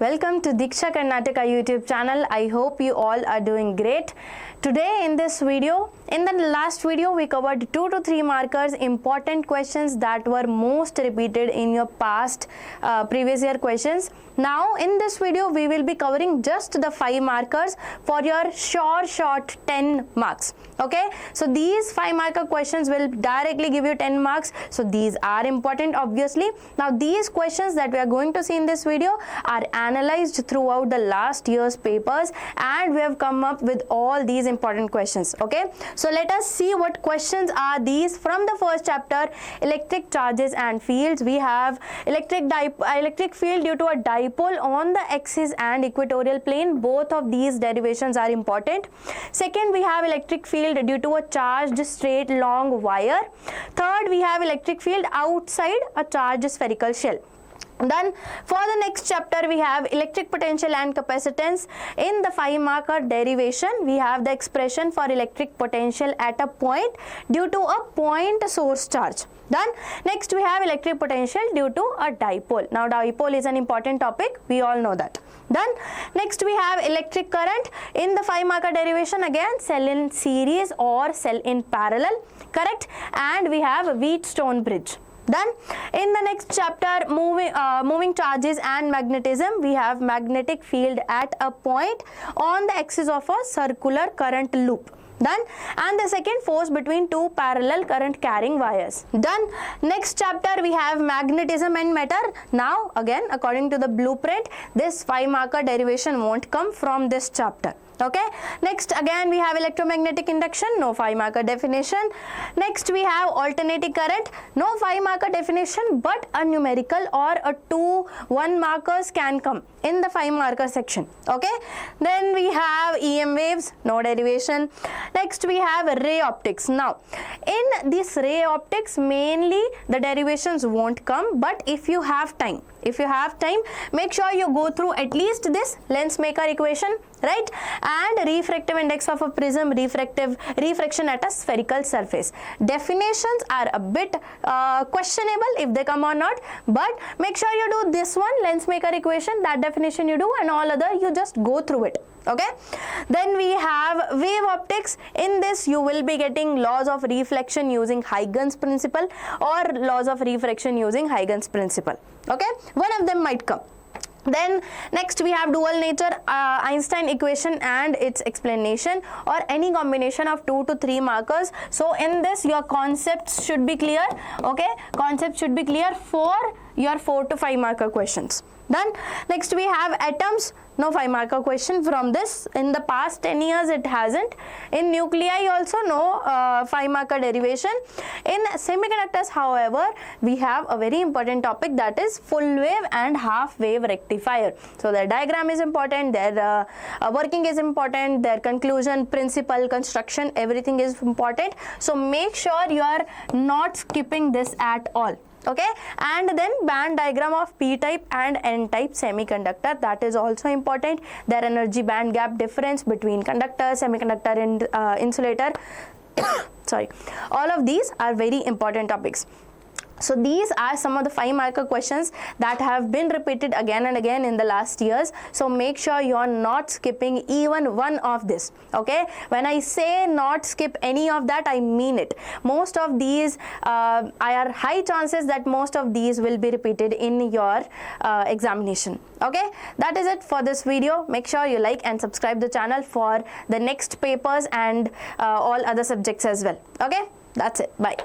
Welcome to Deeksha Karnataka YouTube channel. I hope you all are doing great. Today in this video, in the last video we covered 2 to 3 markers, important questions that were most repeated in your past previous year questions. Now in this video we will be covering just the 5 markers for your short 10 marks. Okay, so these 5 marker questions will directly give you 10 marks. So these are important obviously. Now these questions that we are going to see in this video are analyzed throughout the last year's papers, and we have come up with all these important questions. Okay, so let us see what questions are these from the first chapter, electric charges and fields. We have electric field due to a dipole on the axis and equatorial plane. Both of these derivations are important. Second, we have electric field due to a charged straight long wire. Third, we have electric field outside a charged spherical shell. Then for the next chapter we have electric potential and capacitance. In the 5 marker derivation we have the expression for electric potential at a point due to a point source charge. Then next we have electric potential due to a dipole. Now dipole is an important topic, we all know that. Then next we have electric current. In the 5 marker derivation again cell in series or cell in parallel, correct? And we have Wheatstone bridge. Then in the next chapter, moving charges and magnetism, we have magnetic field at a point on the axis of a circular current loop. Then and the second, force between 2 parallel current carrying wires. Then next chapter we have magnetism and matter. Now again according to the blueprint, this 5 marker derivation won't come from this chapter. Okay, next again we have electromagnetic induction, no 5 marker definition. Next we have alternating current, no 5 marker definition, but a numerical or a 2-1 markers can come in the 5 marker section. Okay, then we have EM waves, no derivation. Next we have ray optics. Now in this ray optics mainly the derivations won't come, but if you have time, make sure you go through at least this lens maker equation, right? And refractive index of a prism, refraction at a spherical surface. Definitions are a bit questionable if they come or not, but make sure you do this one, lens maker equation, that definition you do, and all other you just go through it. Okay, then we have wave optics. In this you will be getting laws of reflection using Huygens principle or laws of refraction using Huygens principle. Okay, one of them might come. Then next we have dual nature, Einstein equation and its explanation, or any combination of 2 to 3 markers. So in this your concepts should be clear. Okay, concepts should be clear for your 4 to 5 marker questions. Then next we have atoms, no 5 marker question from this. In the past 10 years it hasn't. In nuclei also no 5 marker derivation. In semiconductors however we have a very important topic, that is full wave and half wave rectifier. So their diagram is important, their working is important, their conclusion, principle, construction, everything is important. So make sure you are not skipping this at all. Okay, and then band diagram of p-type and n-type semiconductor, that is also important. Their energy band gap difference between conductor, semiconductor and insulator sorry, all of these are very important topics. So these are some of the 5 marker questions that have been repeated again and again in the last years. So make sure you are not skipping even one of this. Okay, when I say not skip any of that, I mean it. Most of these are high chances that most of these will be repeated in your examination. Okay, that is it for this video. Make sure you like and subscribe the channel for the next papers and all other subjects as well. Okay, that's it. Bye.